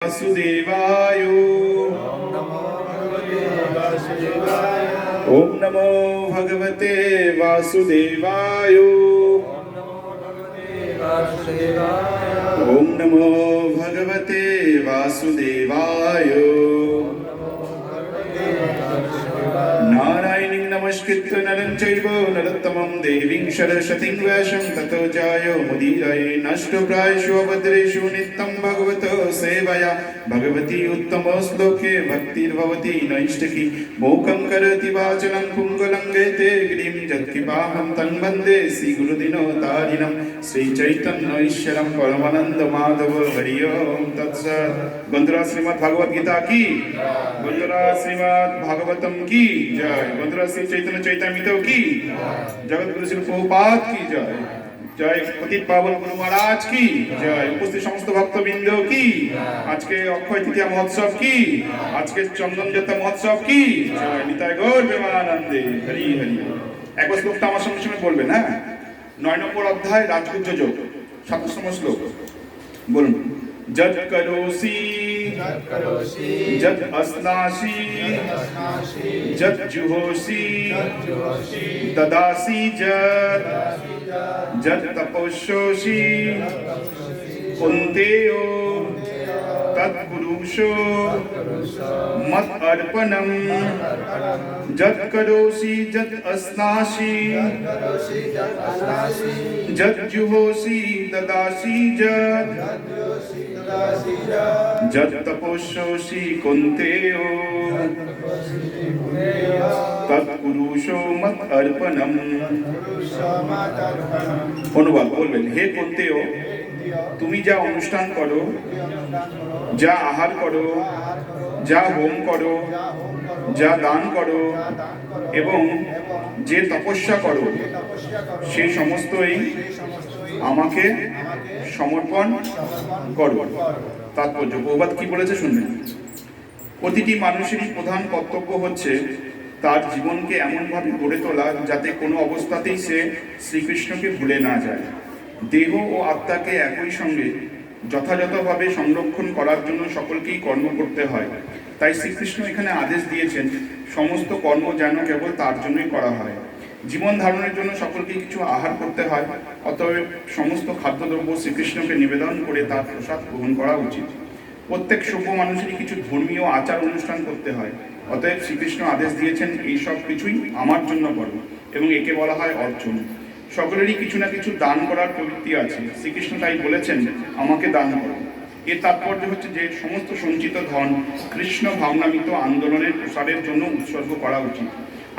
वासुदेवाय। ओम नमो भगवते वासुदेवाय। ओम नमो भगवते वासुदेवाय। नारायणीं नमस्कृत्य नरं चैव नरोत्तमं देवीं सरस्वतीं व्यासं ततो जयो मुदीरये। नष्टप्रायेषु अभद्रेषु नित्यं भगवतो सेवया भगवती उत्तमश्लोके भक्तिर्भवति नैष्ठिकी। मूकं करोति वाचनं पुङ्गलङ्घयते गिरिं यत्कृपाहं तं वन्दे श्रीगुरुदिनोतारिणं श्रीचैतन्यैश्वरं परमानन्दमाधव। हरि ओम तत्सत्। बंधुरा श्रीमद् भगवद गीता की, बंधुरा श्रीमद् भागवतम की जय, बंधुरा श्री चैतन्य चैतन्यमितो की, जगत गुरु श्री प्रभुपाद की जय, जय पतित पावन गुरु महाराज की जय, उपस्थित समस्त भक्तबृंद की, आज के अक्षय तृतीया महोत्सव की, आज के चंदन যাত্রা महोत्सव की जय। निताय गौर प्रेमानंदे। हरि हरि। एक श्लोकটা আমার সঙ্গে সঙ্গে বলবেন। হ্যাঁ, 9 নম্বর অধ্যায় রাজগুজ্জ যোগ 7তম শ্লোক বলুন। जत करोसि जत अस्नासि जत जुहोसि ददासि जत जत तपस्योसि कुन्तेयो तत्पुरुषो मत अर्पणम्। जत करोसि जत अस्नासि जत जुहोसि ददासि जत जत तपस्योसि कुन्तेयो तत्पुरुषो मत अर्पणम्। অনুবাদ বলবেন। হে কুন্তেয়, তুমি যা অনুষ্ঠান করো, যা আহার করো, যা হোম করো, যা দান করো এবং যে তপস্যা করো, সেই সমস্তই আমাকে সমর্পণ করো। তাৎপর্য প্রবাদ কি বলেছে শুনবেন। প্রতিটি মানুষেরই প্রধান কর্তব্য হচ্ছে তার জীবনকে এমনভাবে গড়ে তোলা যাতে কোনো অবস্থাতেই সে শ্রীকৃষ্ণকে ভুলে না যায়। দেহ ও আত্মাকে একই সঙ্গে যথাযথভাবে সংরক্ষণ করার জন্য সকলকেই কর্ম করতে হয়। তাই শ্রীকৃষ্ণ এখানে আদেশ দিয়েছেন সমস্ত কর্ম যেন কেবল তার জন্যই করা হয়। জীবন ধারণের জন্য সকলকে কিছু আহার করতে হয়, অতএব সমস্ত খাদ্যদ্রব্য শ্রীকৃষ্ণকে নিবেদন করে তার প্রসাদ গ্রহণ করা উচিত। প্রত্যেক সভ্য মানুষেরই কিছু ধর্মীয় আচার অনুষ্ঠান করতে হয়, অতএব শ্রীকৃষ্ণ আদেশ দিয়েছেন এই সব কিছুই আমার জন্য করো এবং একে বলা হয় অর্চন। সকলেরই কিছু না কিছু দান করার প্রবৃত্তি আছে, শ্রীকৃষ্ণ তাই বলেছেন আমাকে দান করো। এর তাৎপর্য হচ্ছে যে সমস্ত সঞ্চিত ধন কৃষ্ণ ভাবনামিত আন্দোলনের প্রসারের জন্য উৎসর্গ করা উচিত।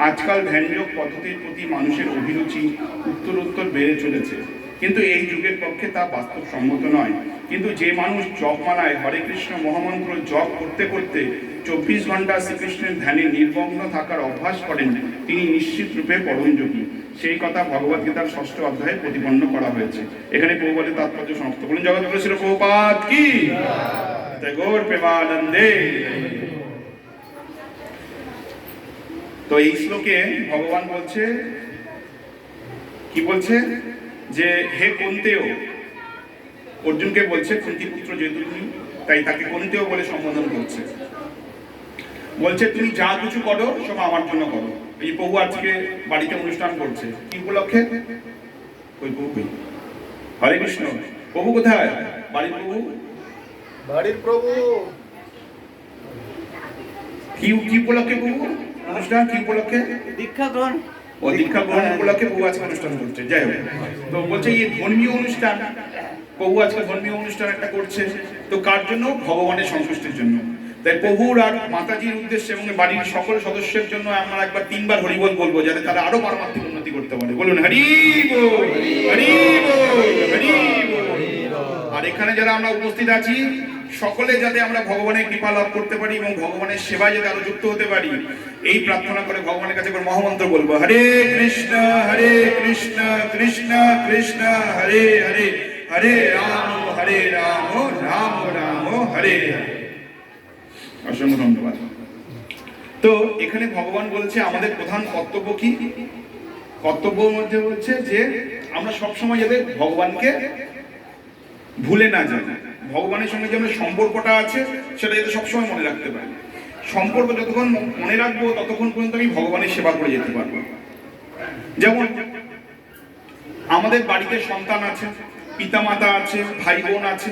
আজকাল ধ্যানযোগ পদ্ধতির প্রতি মানুষের অভিরুচি উত্তরোত্তর বেড়ে চলেছে, কিন্তু এই যুগের পক্ষে তা বাস্তবসম্মত নয়। কিন্তু যে মানুষ জপমালায় হরে কৃষ্ণ মহামন্ত্র জপ করতে করতে 24 ঘন্টা শ্রীকৃষ্ণের ধ্যানে নির্বগ্ন থাকার অভ্যাস করেন, তিনি নিশ্চিত রূপে পরমযোগী। সেই কথা ভগবদ গীতার 6ষ্ঠ অধ্যায়ে প্রতিপন্ন করা হয়েছে। এখানে প্রভুপাদের তাৎপর্য সমাপ্ত। বলুন জগৎ গুরু শ্রী প্রভুপাদ কি জয়, গৌর প্রেমানন্দে। তো এই শ্লোকে ভগবান বলছে, কি বলছে যে হে কুন্তেয়, অর্জুনকে বলছে, কুন্তি পুত্র যেহেতু তুমি, তাই তাকে কুন্তেয় বলে সম্বোধন করছে। বলছে তুমি যা কিছু করো সব আমার জন্য করো। এই প্রভু আজকে বাড়িতে অনুষ্ঠান করছে, কি উপলক্ষে? ওই প্রভু হরে কৃষ্ণ। প্রভু কোথায়? বাড়ির প্রভু, বাড়ির প্রভু। কি উপলক্ষে প্রভু অনুষ্ঠান? কি উপলক্ষে? দীক্ষা গ্রহণ। ও দীক্ষা গ্রহণ উপলক্ষে প্রভু আজকে অনুষ্ঠান করছে। যাই হোক, তো বলছে এই ধর্মীয় অনুষ্ঠান, প্রভু আজকে ধর্মীয় অনুষ্ঠান একটা করছে। তো কার জন্য? ভগবানের সন্তুষ্টির জন্য। তাই প্রভুর আর মাতাজির উদ্দেশ্যে এবং বাড়ির সকল সদস্যের জন্য আমরা একবার 3 বার হরিবল বলবো, যাতে তারা আরো পারমার্থিক উন্নতি করতে পারে। বলুন হরি বল, হরি বল, হরি বল। আর এখানে যারা আমরা উপস্থিত আছি সকলে যাতে আমরা ভগবানের কৃপা লাভ করতে পারি এবং ভগবানের সেবায় যাতে আরো যুক্ত হতে পারি, এই প্রার্থনা করে ভগবানের কাছে একবার মহামন্ত্র বলবো। হরে কৃষ্ণ কৃষ্ণ কৃষ্ণ হরে হরে, হরে রাম রাম রাম হরে হরে। অসংখ্য ধন্যবাদ। তো এখানে ভগবান বলছে আমাদের প্রধান কর্তব্য কি? কর্তব্যের মধ্যে বলছে যে আমরা সবসময় যাতে ভগবানকে ভুলে না যাই, ভগবানের সঙ্গে যে আমাদের সম্পর্কটা আছে সেটা যাতে সবসময় মনে রাখতে পারি। সম্পর্ক যতক্ষণ মনে রাখবো ততক্ষণ পর্যন্ত আমি ভগবানের সেবা করে যেতে পারবো। যেমন আমাদের বাড়িতে সন্তান আছে, পিতামাতা আছে, ভাই বোন আছে।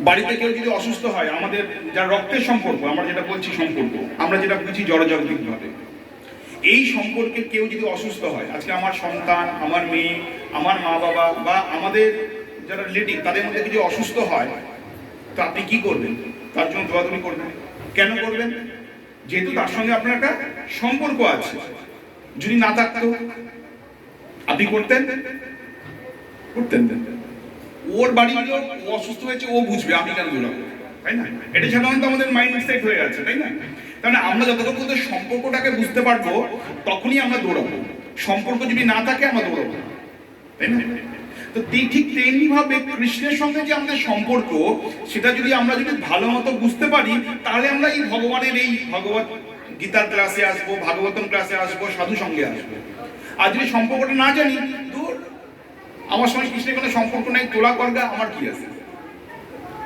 বাড়িতে কেউ যদি অসুস্থ হয়, আমাদের যার রক্তের সম্পর্ক, আমরা যেটা বলছি সম্পর্ক, আমরা যেটা বুঝি জড়জাগতিক ভাবে, এই সম্পর্কে কেউ যদি অসুস্থ হয়, আজকে আমার সন্তান, আমার মেয়ে, আমার মা বাবা বা আমাদের যারা রিলেটিভ তাদের মধ্যে কিছু অসুস্থ হয়, তো আপনি কি করবেন? তার জন্য দোয়াদুরি করবেন। কেন করবেন? যেহেতু তার সঙ্গে আপনার একটা সম্পর্ক আছে। যদি না থাকতো আপনি করতেন? করতেন? ওর বাড়ির লোক ও অসুস্থ হয়েছে, ও বুঝবে, আমি কেন দৌড়াবো, তাই না? এটা সাধারণত আমাদের মাইন্ড সেট হয়ে আছে, তাই না? তাহলে আমরা যতক্ষণ পর্যন্ত সম্পর্কটাকে বুঝতে পারবো তখনই আমরা দৌড়াবো। সম্পর্ক যদি না থাকে আমরা দৌড়াবো, তাই না? তো ঠিক তেমনি ভাবে কৃষ্ণের সঙ্গে যে আমাদের সম্পর্ক, সেটা যদি আমরা ভালো মতো বুঝতে পারি, তাহলে আমরা এই ভগবানের এই ভগবত গীতার ক্লাসে আসবো, ভাগবতম ক্লাসে আসবো, সাধু সঙ্গে আসবো। আর যদি সম্পর্কটা না জানি, দূর, আমার সঙ্গে কৃষ্ণের কোনো সম্পর্ক নেই, তোলা করগা, আমার কি আছে?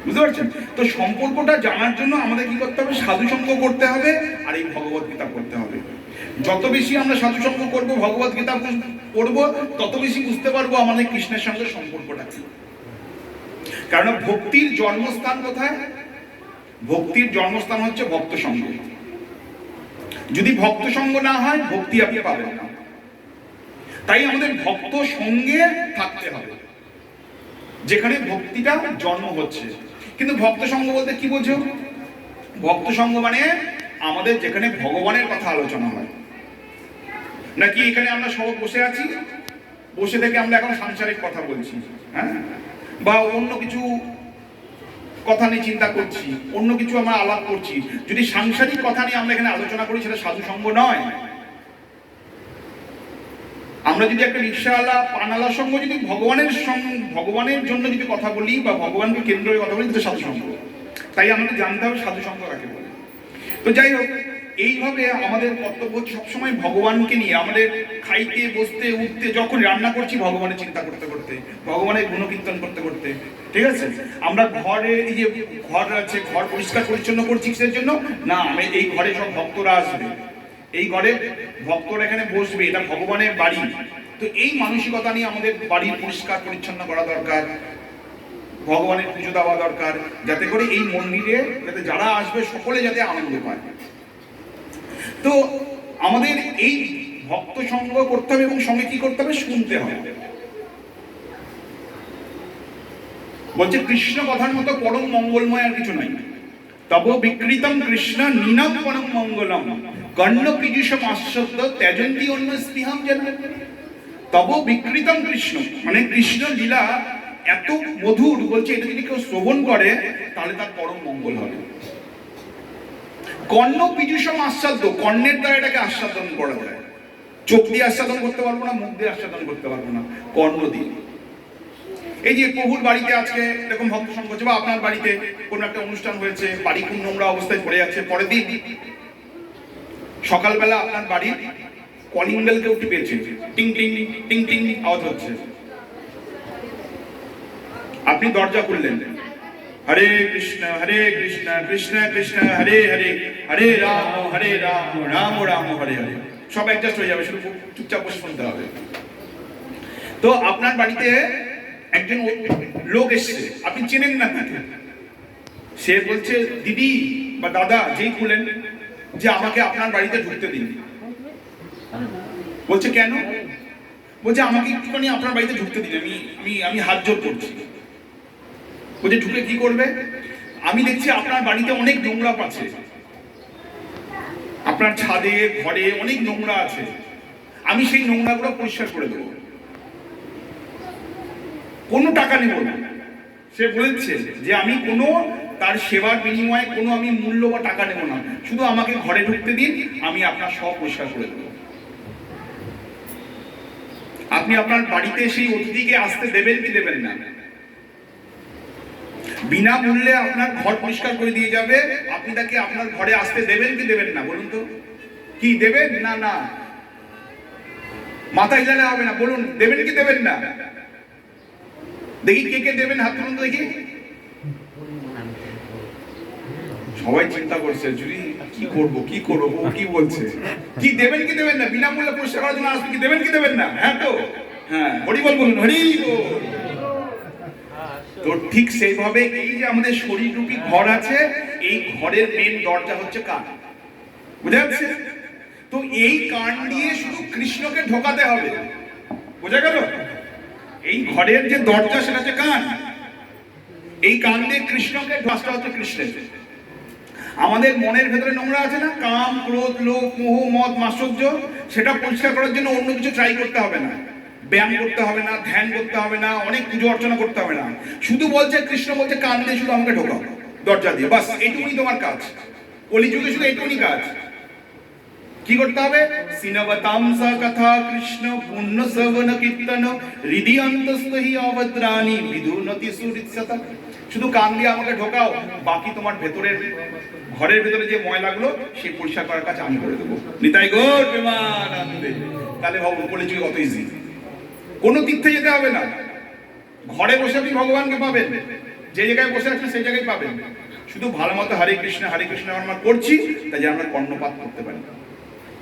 বুঝতে পারছেন? তো সম্পর্কটা জানার জন্য আমাদের কি করতে হবে? সাধু সঙ্গ করতে হবে আর এই ভগবত গীতা পড়তে হবে। যত বেশি আমরা সাধু সঙ্গ করবো, ভগবত গীতা পড়বো, তত বেশি বুঝতে পারবো আমাদের কৃষ্ণের সঙ্গে সম্পর্কটা কি। কারণ ভক্তির জন্মস্থান কোথায়? ভক্তির জন্মস্থান হচ্ছে ভক্ত সঙ্গ। যদি ভক্ত সঙ্গ না হয়, ভক্তি আপনি পাবেন না। তাই আমাদের ভক্ত সঙ্গে থাকতে হবে, যেখানে ভক্তিটা জন্ম হচ্ছে। কিন্তু ভক্ত সঙ্গ বলতে কি বোঝো? ভক্ত সঙ্গ মানে আমাদের যেখানে ভগবানের কথা আলোচনা হয়, নাকি এখানে আমরা সব বসে আছি, বসে থেকে আমরা এখন সাংসারিক কথা বলছি, হ্যাঁ, বা অন্য কিছু কথা নিয়ে চিন্তা করছি, অন্য কিছু আমরা আলাপ করছি। যদি সাংসারিক কথা নিয়ে আমরা এখানে আলোচনা করি, সেটা সাধু সঙ্গ নয়। আমরা যদি একটা রিক্সাওয়ালা, পানালার সঙ্গে যদি ভগবানের জন্য যদি কথা বলি বা ভগবানকে কেন্দ্র করে কথা বলি, সেটা সাধু সঙ্গ। তাই আমাদের জানতে হবে সাধু সঙ্গ কাকে বলে। তো যাই হোক, এইভাবে আমাদের কর্তব্য হচ্ছে সবসময় ভগবানকে নিয়ে, আমাদের খাইতে, বসতে, উঠতে, যখন রান্না করছি ভগবানের চিন্তা করতে করতে, ভগবানের গুণকীর্তন করতে করতে, ঠিক আছে? আমরা ঘরে, এই যে ঘর আছে, ঘর পরিষ্কার পরিচ্ছন্ন করছি কিসের জন্য? না, আমি এই ঘরে সব ভক্তরা আসবে, এই ঘরে ভক্তরা এখানে বসবে, এটা ভগবানের বাড়ি। তো এই মানসিকতা নিয়ে আমাদের বাড়ি পরিষ্কার পরিচ্ছন্ন করা দরকার, ভগবানের পুজো দেওয়া দরকার, যাতে করে এই মন্দিরে যাতে যারা আসবে সকলে যাতে আনন্দ পায়। তো আমাদের এই ভক্ত সঙ্গ করতে হবে এবং সঙ্গে কি করতে হবে? শুনতে হবে। বলছে কৃষ্ণ কথার মতো পরম মঙ্গলময় আর কিছু নাই। তব বিকৃতম কৃষ্ণ নীনম পরম মঙ্গলম কর্ণ পীযুষম আশ্রদ্ধ ত্যাজন্তি অন্য স্পৃহম যেন। তব বিকৃতম কৃষ্ণ মানে কৃষ্ণ লীলা এত মধুর, বলছে এটা যদি কেউ শ্রবণ করে তাহলে তার পরম মঙ্গল হবে। কর্ণ পীযুষম আস্বাদ্য, কর্ণের দ্বারা এটাকে আস্বাদন করা যায়। চোখ দিয়ে আস্বাদন করতে পারবো না, মুখ দিয়ে আস্বাদন করতে পারবো না, কর্ণ দিয়ে। এই যে প্রভুর বাড়িতে আজকে এরকম ভক্ত সঙ্গ হচ্ছে, বা আপনার বাড়িতে কোনো একটা অনুষ্ঠান হয়েছে, বাড়ি খুব নোংরা অবস্থায় পড়ে আছে, পরের দিন সকালবেলা আপনার বাড়ির কলিং বেল কেউ টিপেছে, টিং টিং টিং টিং আওয়াজ হচ্ছে, আপনি দরজা খুললেন, হরে কৃষ্ণ কৃষ্ণ কৃষ্ণ হরে হরে, হরে রাম রাম রাম হরে হরে। সব অ্যাডজাস্ট হয়ে যাবে, শুধু চুপচাপ বসে শুনতে হবে। তো আপনার বাড়িতে একজন লোক এসছে, আপনি চেনেন না তাকে, সে বলছে দিদি বা দাদা যেই খুলেন, যে আমাকে আপনার বাড়িতে ঢুকতে দিন। বলছে কেন? বলছে আমাকে একটুখানি আপনার বাড়িতে ঢুকতে দিন, আমি হাত জোর করছি। বলছে ঢুকে কি করবে? আমি দেখছি আপনার বাড়িতে অনেক নোংরা আছে, আপনার ছাদে ঘরে অনেক নোংরা আছে, আমি সেই নোংরাগুলো পরিষ্কার করে দেবো, কোনো টাকা নেব না। সে বলেছে যে আমি কোনো তার সেবার বিনিময়ে কোনো আমি মূল্য বা টাকা নেব না, শুধু আমাকে ঘরে ঢুকতে দিন, আমি আপনার সব পরিষ্কার করে দেবো। আপনি আপনার বাড়িতে সেই অতিথিকে আসতে দেবেন কি দেবেন না? বিনামূল্যে আপনার ঘর পরিষ্কার করে দিয়ে যাবে, আপনি তাকে আপনার ঘরে আসতে দেবেন কি দেবেন না? বলুন তো, কি দেবেন? না না, মাথা হিলালে হবে না, বলুন দেবেন কি দেবেন না? দেখি কে কে দেবেন, হাত তুলুন তো দেখি। সবাই চিন্তা করছে যদি কি করবো ও কি বলছে, কি দেবেন কি দেবেন না, বিনামূল্যে পরিষ্কার করার জন্য আসবে, কি দেবেন কি দেবেন না? হ্যাঁ তো, হ্যাঁ হরি বল বলুন, হরি বল। তো ঠিক সেইভাবে এই যে আমাদের শরীর রূপী ঘর আছে, এই ঘরের মেন দরজা হচ্ছে কান, বুঝা যাচ্ছে? তো এই কান দিয়ে শুধু কৃষ্ণকে ঢোকাতে হবে, বোঝা গেল? এই ঘরের যে দরজা সেটা হচ্ছে কান, এই কান দিয়ে কৃষ্ণকে ঢোকা হচ্ছে কৃষ্ণের। আমাদের মনের ভেতরে নোংরা আছে না, কাম ক্রোধ লোভ মোহ মদ মাৎসর্য, সেটা পরিষ্কার করার জন্য অন্য কিছু ট্রাই করতে হবে না, ব্যায়াম করতে হবে না, ধ্যান করতে হবে না, অনেক পুজো অর্চনা করতে হবে না, শুধু বলছে কৃষ্ণ বলছে কান দিয়ে শুধু আমাকে ঢোকাও দরজা দিয়ে, বাস এইটুকুনি তোমার কাজ। কলিযুগে শুধু এইটুকুনি কাজ। কি করতে হবে? সিনবতাম সা কথা কৃষ্ণ পুণ্য শ্রবণ কীর্তন হৃদি অন্তস্থহি অভদ্রাণি বিদুর্নতি সুরিৎসতা। শুধু কান দিয়ে আমাকে ঢোকাও, বাকি তোমার ভেতরের ঘরের ভেতরে যে ময়লাগুলো সেই পরিষ্কার করার কাজ আমি করে দেবো। নিতাই গৌর প্রেমানন্দে। তাহলে ভাবো কলিযুগে কত ইজি, কোনো তীর্থে যেতে হবে না, ঘরে বসে আপনি ভগবানকে পাবেন, যে জায়গায় বসে আছেন সেই জায়গায় পাবেন। শুধু ভালো মতো হরে কৃষ্ণ আমরা করছি, তাই যে আমরা কর্ণপাত করতে পারি,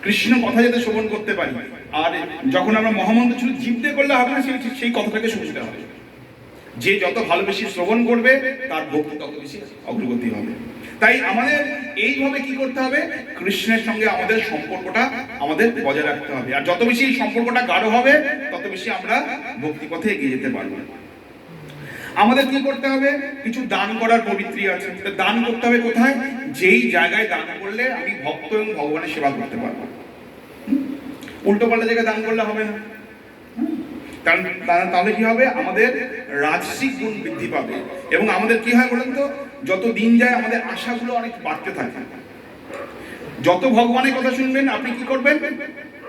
কৃষ্ণ কথা যাতে শ্রবণ করতে পারি। আর যখন আমরা মহামন্ত্র শুধু জিভতে করলে হবে না, সেই কথাটাকে শুনতে হবে। যে যত ভালোবেসে শ্রবণ করবে তার ভক্তি তত বেশি অগ্রগতি হবে। তাই আমাদের এইভাবে কি করতে হবে? কৃষ্ণের সঙ্গে আমাদের সম্পর্কটা আমাদের বজায় রাখতে হবে। আর যত বেশি এই সম্পর্কটা গাঢ় হবে, তত বেশি আমরা ভক্তি পথে এগিয়ে যেতে পারবো। আমাদের কি করতে হবে? কিছু দান করার পবিত্রী আছে। দান করতে হবে কোথায়? যেই জায়গায় দান করলে আমি ভক্ত এবং ভগবানের সেবা করতে পারবো। উল্টো পাল্টা জায়গায় দান করলে হবে না। তাহলে কি হবে? আমাদের রাজসিক গুণ বৃদ্ধি পাবে এবং আমাদের কি হয় বলেন তো, যত দিন যায় আমাদের আশাগুলো অনেক বাড়তে থাকে। যত ভগবানের কথা শুনবেন আপনি কি করবেন?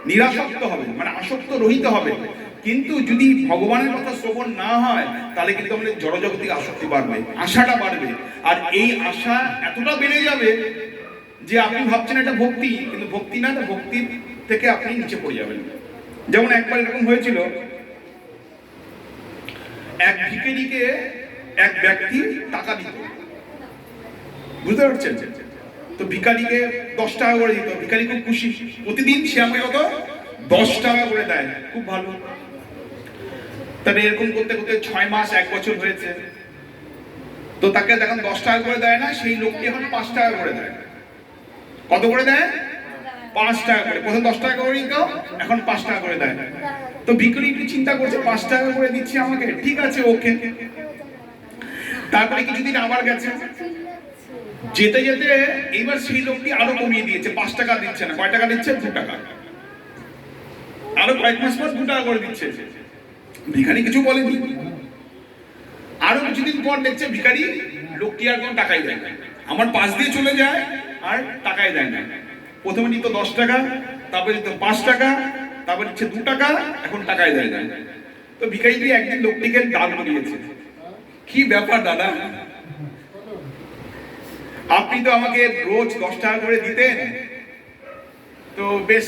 নিরাসক্ত হবেন, মানে আসক্ত রহিত হবেন। কিন্তু যদি ভগবানের কথা শ্রবণ না হয়, তাহলে কিন্তু আমাদের জড়জগতিক আসক্তি বাড়বে, আশাটা বাড়বে। আর এই আশা এতটা বেড়ে যাবে যে আপনি ভাবছেন এটা ভক্তি, কিন্তু ভক্তি না, ভক্তির থেকে আপনি নিচে পড়ে যাবেন। যেমন একবার এরকম হয়েছিল, এক ভিখারিকে এক ব্যক্তি টাকা দিত, বুঝতে পারছেন? তো ভিখারিকে 10 টাকা করে দিত। ভিখারি খুব খুশি, প্রতিদিন সে আমাকে কত 10 টাকা করে দেয়, খুব ভালো। তবে এরকম করতে করতে 6 মাস 1 বছর হয়েছে। তো তাকে যখন 10 টাকা করে দেয় না, সেই লোকটি এখন 5 টাকা করে দেয়। কত করে দেয়? 5 টাকা করে। প্রথম 10 টাকা করে দিত, এখন 5 টাকা করে দেয়। তো ভিখারি একটু চিন্তা করছে, 5 টাকা করে দিচ্ছে আমাকে, ঠিক আছে ওকে। তারপরে কিছুদিন আবার গেছে, যেতে যেতে এইবার সেই লোকটি আরো কমিয়ে দিয়েছে, 5 টাকা দিচ্ছে না। কয় টাকা দিচ্ছে? 2 টাকা। আরো কয়েক মাস পর 2 টাকা করে দিচ্ছে। ভিখারি কিছু বলেনি। আরো কিছুদিন পর দেখছে ভিখারি লোকটি আর কোনো টাকাই দেয় না, আমার পাশ দিয়ে চলে যায় আর টাকাই দেয় না। প্রথমে দিত 10 টাকা, তারপরে দিত 5 টাকা, তারপর দিচ্ছে 2 টাকা, এখন টাকাই দেয় না। তো ভিখারিটি একদিন লোকটিকে দান করিয়েছে, কি ব্যাপার দাদা, আপনি তো আমাকে রোজ 10 টাকা করে দিতেন, তো বেশ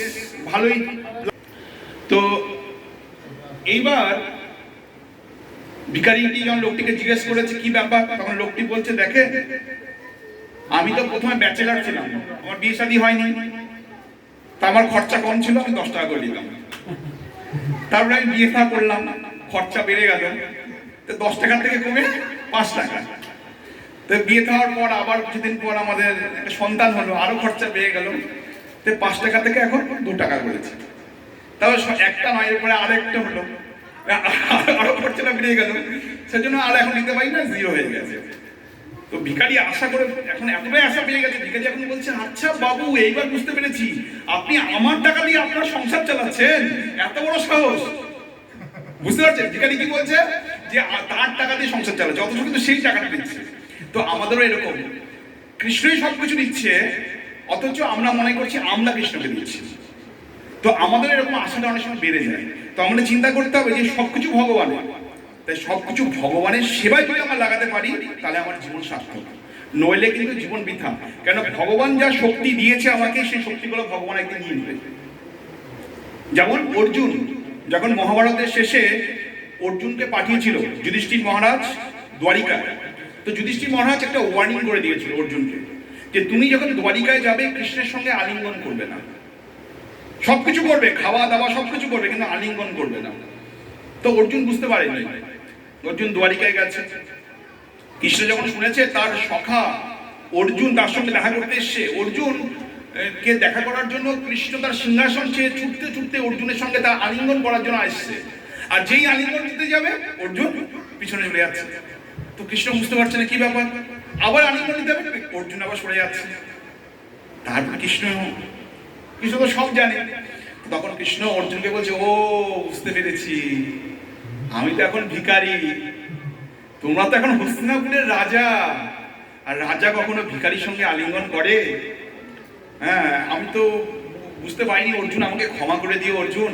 ভালোই। তো এইবার ভিখারিটি যখন লোকটিকে জিজ্ঞেস করেছে কি ব্যাপার, তখন লোকটি বলছে, দেখে আমি তো প্রথমে ব্যাচেলার ছিলাম, আমার বিয়ে শাদী হয়নি, তা আমার খরচা কম ছিল, আমি 10 টাকা করে দিতাম। তারপরে আমি বিয়ে থা করলাম, খরচা বেড়ে গেল, তো 10 টাকা থেকে কমে 5 টাকা। তো বিয়ে হওয়ার পর আবার কিছুদিন পর আমাদের একটা সন্তান হলো, আরো খরচা বেড়ে গেল, তো 5 টাকা থেকে এখন 2 টাকা করেছে। তারপর একটা নয়, এরপরে আরেকটা হলো, আরো খরচাটা বেড়ে গেল, সেজন্য আর এখন দিতে পারি না, 0 হয়ে গেছে। তো ভিখারি আশা করে এখন এতটাই আশা পেয়ে গেছে, ভিখারি এখন বলছে, আচ্ছা বাবু এইবার বুঝতে পেরেছি, আপনি আমার টাকা দিয়ে আপনার সংসার চালাচ্ছেন, এত বড় সাহস। বুঝতে পারছেন ভিখারি কি বলছে? যে তার টাকা দিয়ে সংসার চালাচ্ছে, অথচ কিন্তু সেই টাকাটা দিচ্ছে। তো আমাদেরও এরকম, কৃষ্ণই সবকিছু দিচ্ছে, অথচ আমরা মনে করছি আমরা কৃষ্ণকে দিচ্ছি। তো আমাদের এরকম আশাটা অনেক সময় বেড়ে যায়। তো আমাদের চিন্তা করতে হবে যে সবকিছু ভগবানের, তাই সবকিছু ভগবানের সেবায় যদি আমরা লাগাতে পারি, তাহলে আমার জীবন সার্থক, নইলে কিন্তু জীবন বৃথা। কেন? ভগবান যা শক্তি দিয়েছে আমাকে, সেই শক্তিগুলো ভগবান একদিন নিয়ে নেবে। যেমন অর্জুন যখন মহাভারতের শেষে অর্জুনকে পাঠিয়েছিল যুধিষ্ঠির মহারাজ দ্বারিকা, তো যুধিষ্ঠির মহারাজ একটা ওয়ার্নিং করে দিয়েছিল অর্জুনকে, যে তুমি যখন দ্বারিকায় যাবে কৃষ্ণের সঙ্গে আলিঙ্গন করবে না, সবকিছু করবে, খাওয়া দাওয়া সবকিছু করবে, কিন্তু আলিঙ্গন করবে না। তো অর্জুন বুঝতে পারেনি। অর্জুন দ্বারিকায় গেছে, কৃষ্ণ যখন শুনেছে তার সখা অর্জুন তার সঙ্গে দেখা করতে এসছে, অর্জুন কে দেখা করার জন্য কৃষ্ণ তার সিংহাসন চেয়ে ছুটতে ছুটতে অর্জুনের সঙ্গে তার আলিঙ্গন করার জন্য আসছে। আর যেই আলিঙ্গন দিতে যাবে অর্জুন পিছনে চলে যাচ্ছে। তো কৃষ্ণ বুঝতে পারছে না কি ব্যাপার, আবার আলিঙ্গন দিতে যাবে, অর্জুন আবার সরে যাচ্ছে। তারপর কৃষ্ণ তো সব জানে। তখন কৃষ্ণ অর্জুনকে বলছে, ও বুঝতে পেরেছি, আমি তো এখন ভিখারি, তোমরা তো এখন হস্তিনাপুরের রাজা, আর রাজা কখনো ভিখারির সঙ্গে আলিঙ্গন করে? হ্যাঁ, আমি তো বুঝতে পারিনি অর্জুন, আমাকে ক্ষমা করে দিও অর্জুন।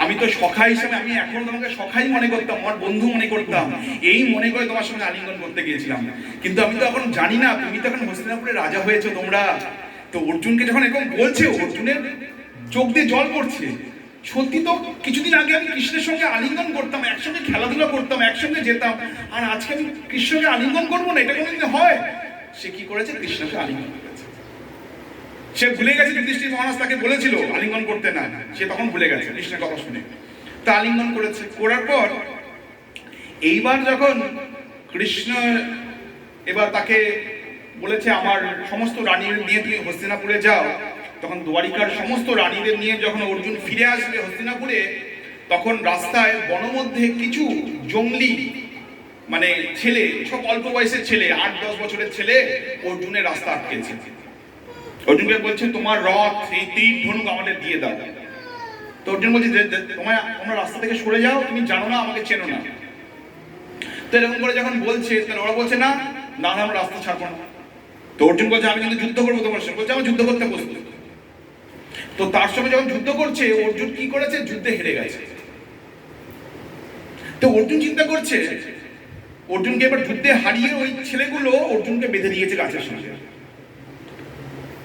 আমি তো সখা হিসেবে, আমি এখন তোমাকে সখাই মনে করতাম, আমার বন্ধু মনে করতাম, এই মনে করে তোমার সঙ্গে আলিঙ্গন করতে গিয়েছিলাম, কিন্তু আমি তো এখন জানি না তুমি তো এখন হস্তিনাপুরের রাজা হয়েছো তোমরা। তো অর্জুনকে যখন এরকম বলছে, অর্জুনের চোখ দিয়ে জল পড়ছে। সত্যি তো কিছুদিন আগে আমি কৃষ্ণের সঙ্গে আলিঙ্গন করতাম, একসঙ্গে খেলাধুলা করতাম, একসঙ্গে যেতাম, আর আজকে আমি কৃষ্ণকে আলিঙ্গন করবো না, এটা কোনোদিন হয়? সে কি করেছে, কৃষ্ণকে আলিঙ্গন করেছে। সে ভুলে গেছে যুধিষ্ঠির মহারাজ তাকে বলেছিল আলিঙ্গন করতে না, সে তখন ভুলে গেছে কৃষ্ণের কথা শুনে। তা আলিঙ্গন করেছে, করার পর এইবার যখন কৃষ্ণ এবার তাকে বলেছে আমার সমস্ত রানীর নিয়ে তুমি হস্তিনাপুরে যাও, তখন দ্বারিকার সমস্ত রানীদের নিয়ে যখন অর্জুন ফিরে আসবে হস্তিনাপুরে, তখন রাস্তায় বনমধ্যে কিছু জঙ্গলি মানে ছেলে, সব অল্প বয়সের ছেলে, 8-10 বছরের ছেলে অর্জুনের রাস্তা আটকেছে। অর্জুনকে বলছে তোমার রথ, এই তীর ধনুক আমাদের দিয়ে দাও। তো অর্জুন বলছে যে তোমরা রাস্তা থেকে সরে যাও, তুমি জানো না, আমাকে চেনো না। তো এরকম করে যখন বলছে, তাহলে ওরা বলছে না না আমরা রাস্তা ছাড়বো না। তো অর্জুন বলছে আমি কিন্তু যুদ্ধ করবো তোমার সঙ্গে, বলছে আমি যুদ্ধ করতে বসবো। তো তার সঙ্গে যখন যুদ্ধ করছে, অর্জুন কি করেছে, যুদ্ধে হেরে গেছে। তো অর্জুন চিন্তা করছে, অর্জুনকে এবার যুদ্ধে হারিয়ে ওই ছেলেগুলো অর্জুনকে বেঁধে দিয়েছে গাছের সঙ্গে।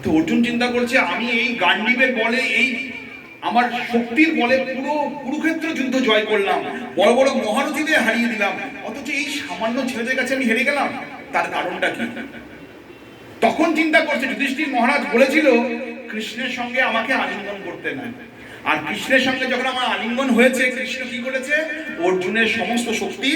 তো অর্জুন চিন্তা করছে আমি এই গান্ডীবের বলে, এই আমার শক্তির বলে পুরো কুরুক্ষেত্র যুদ্ধ জয় করলাম, বড় বড় মহারথীদের হারিয়ে দিলাম, অথচ এই সামান্য ছেলেদের কাছে আমি হেরে গেলাম, তার কারণটা কি? তখন চিন্তা করছে যুধিষ্ঠির মহারাজ বলেছিল কৃষ্ণের সঙ্গে আমাকে আলিঙ্গন করতে না, আর কৃষ্ণের সঙ্গে যখন আমার আলিঙ্গন হয়েছে, কৃষ্ণ কি করেছে, অর্জুনের সমস্ত শক্তি